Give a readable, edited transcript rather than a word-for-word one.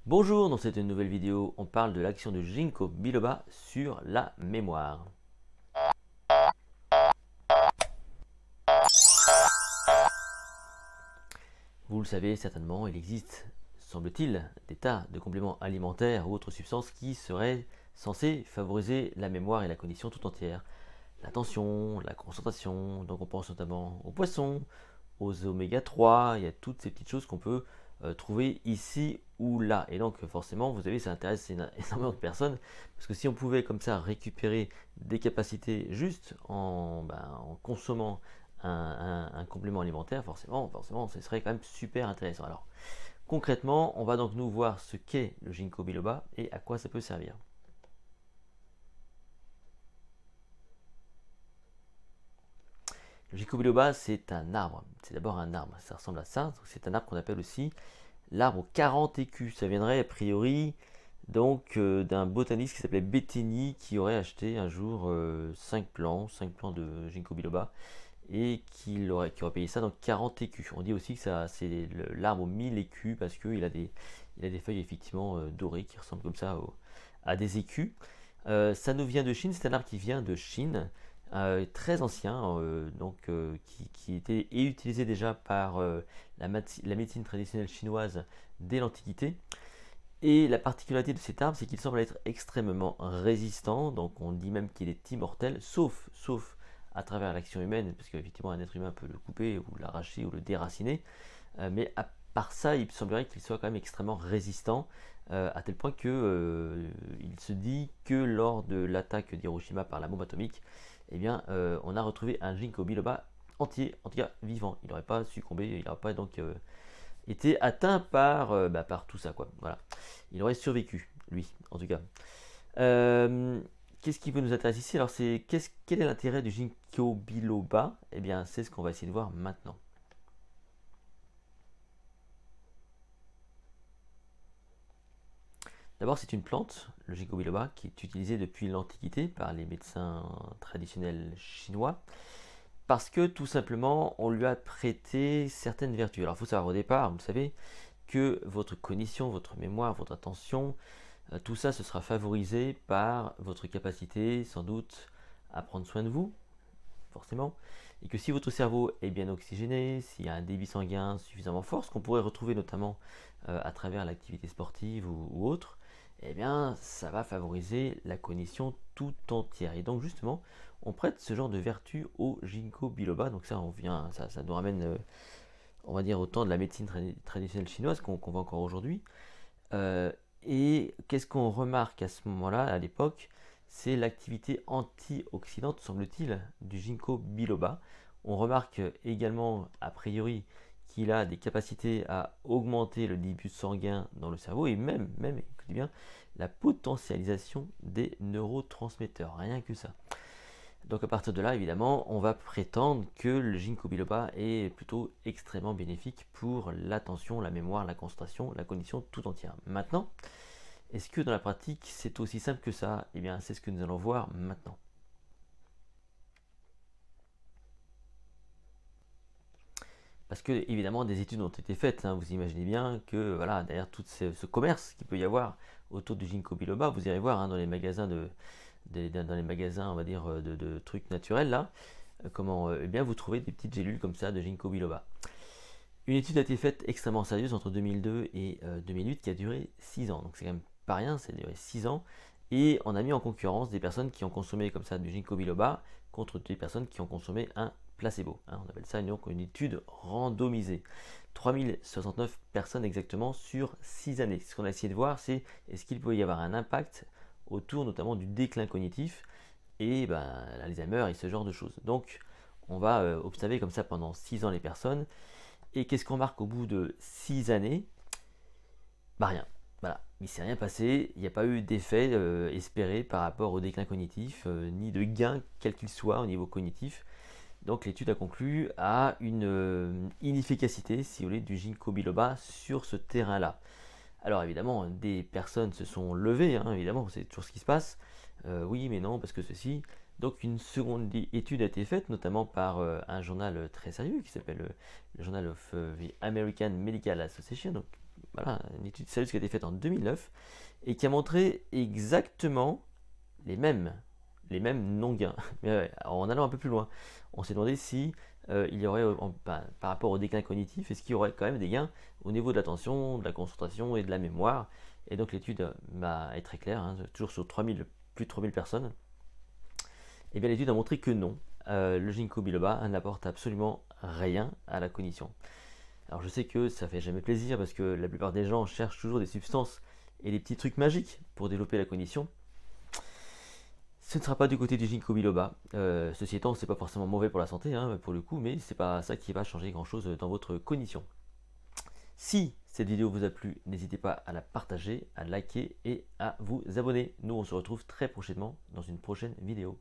Bonjour, dans cette nouvelle vidéo, on parle de l'action de Ginkgo biloba sur la mémoire. Vous le savez certainement, il existe, semble-t-il, des tas de compléments alimentaires ou autres substances qui seraient censés favoriser la mémoire et la cognition tout entière. L'attention, la concentration, donc on pense notamment aux poissons, aux oméga 3, il y a toutes ces petites choses qu'on peut trouver ici ou là. Et donc forcément, vous savez, ça intéresse énormément de personnes, parce que si on pouvait comme ça récupérer des capacités juste en consommant un complément alimentaire, forcément, ce serait quand même super intéressant. Alors concrètement, on va donc nous voir ce qu'est le ginkgo biloba et à quoi ça peut servir. Le ginkgo biloba, c'est un arbre. C'est d'abord un arbre. Ça ressemble à ça. C'est un arbre qu'on appelle aussi l'arbre aux 40 écus. Ça viendrait a priori donc d'un botaniste qui s'appelait Bettini qui aurait acheté un jour 5 plants de ginkgo biloba et qui aurait payé ça dans 40 écus. On dit aussi que c'est l'arbre aux 1000 écus parce qu'il a des feuilles effectivement dorées qui ressemblent comme ça à des écus. Ça nous vient de Chine, c'est un arbre qui vient de Chine, très ancien, qui était utilisé déjà par la médecine traditionnelle chinoise dès l'Antiquité. Et la particularité de cet arbre, c'est qu'il semble être extrêmement résistant, donc on dit même qu'il est immortel, sauf à travers l'action humaine, parce qu'effectivement un être humain peut le couper ou l'arracher ou le déraciner, mais à part ça, il semblerait qu'il soit quand même extrêmement résistant, à tel point que il se dit que lors de l'attaque d'Hiroshima par la bombe atomique, eh bien, on a retrouvé un ginkgo biloba entier, en tout cas vivant. Il n'aurait pas succombé, il n'aurait pas donc été atteint par tout ça, quoi. Voilà. Il aurait survécu, lui, en tout cas. Euh, Qu'est-ce qui peut nous intéresser ici? Alors, quel est l'intérêt du ginkgo biloba? Eh bien, c'est ce qu'on va essayer de voir maintenant. D'abord, c'est une plante, le ginkgo biloba, qui est utilisée depuis l'Antiquité par les médecins traditionnels chinois, parce que tout simplement, on lui a prêté certaines vertus. Alors, il faut savoir au départ, vous le savez, que votre cognition, votre mémoire, votre attention, tout ça, ce sera favorisé par votre capacité, sans doute, à prendre soin de vous, forcément, et que si votre cerveau est bien oxygéné, s'il y a un débit sanguin suffisamment fort, ce qu'on pourrait retrouver notamment à travers l'activité sportive ou autre, eh bien, ça va favoriser la cognition tout entière. Et donc, justement, on prête ce genre de vertu au ginkgo biloba. Donc ça nous ramène, on va dire, au temps de la médecine traditionnelle chinoise qu'on voit encore aujourd'hui. Euh, et qu'est-ce qu'on remarque à ce moment-là, à l'époque? C'est l'activité antioxydante, semble-t-il, du ginkgo biloba. On remarque également, a priori, qu'il a des capacités à augmenter le débit sanguin dans le cerveau et même, écoutez bien, la potentialisation des neurotransmetteurs, rien que ça. Donc à partir de là, évidemment, on va prétendre que le ginkgo biloba est plutôt extrêmement bénéfique pour l'attention, la mémoire, la concentration, la cognition tout entière. Maintenant, est-ce que dans la pratique, c'est aussi simple que ça? Eh bien, c'est ce que nous allons voir maintenant. Parce que, évidemment, des études ont été faites, hein. Vous imaginez bien que, voilà, derrière tout ce commerce qu'il peut y avoir autour du ginkgo biloba, vous irez voir, hein, dans les magasins dans les magasins, on va dire, de trucs naturels, là, comment, eh bien, vous trouvez des petites gélules comme ça de ginkgo biloba. Une étude a été faite extrêmement sérieuse entre 2002 et 2008 qui a duré 6 ans. Donc c'est quand même pas rien, ça a duré 6 ans. Et on a mis en concurrence des personnes qui ont consommé comme ça du ginkgo biloba contre des personnes qui ont consommé un placebo. Hein, on appelle ça une étude randomisée. 3069 personnes exactement sur 6 années. Ce qu'on a essayé de voir, c'est est-ce qu'il peut y avoir un impact autour notamment du déclin cognitif et l'Alzheimer et ce genre de choses. Donc on va observer comme ça pendant 6 ans les personnes. Et qu'est-ce qu'on marque au bout de 6 années? Bah rien. Voilà, il ne s'est rien passé, il n'y a pas eu d'effet espéré par rapport au déclin cognitif, ni de gain quel qu'il soit au niveau cognitif. Donc l'étude a conclu à une inefficacité, si vous voulez, du ginkgo biloba sur ce terrain-là. Alors évidemment, des personnes se sont levées, hein, évidemment, c'est toujours ce qui se passe. Oui, mais non, parce que ceci. Donc une seconde étude a été faite, notamment par un journal très sérieux qui s'appelle le Journal of the American Medical Association, donc voilà, une étude sérieuse qui a été faite en 2009 et qui a montré exactement les mêmes, les mêmes non-gains. Mais ouais, en allant un peu plus loin, on s'est demandé si il y aurait, par rapport au déclin cognitif, est-ce qu'il y aurait quand même des gains au niveau de l'attention, de la concentration et de la mémoire. Et donc l'étude est très claire, hein, toujours sur plus de 3000 personnes. Et bien l'étude a montré que non, le ginkgo biloba n'apporte absolument rien à la cognition. Alors je sais que ça fait jamais plaisir parce que la plupart des gens cherchent toujours des substances et des petits trucs magiques pour développer la cognition. Ce ne sera pas du côté du ginkgo biloba. Ceci étant, c'est pas forcément mauvais pour la santé, hein, pour le coup, mais c'est pas ça qui va changer grand chose dans votre cognition. Si cette vidéo vous a plu, n'hésitez pas à la partager, à liker et à vous abonner. Nous, on se retrouve très prochainement dans une prochaine vidéo.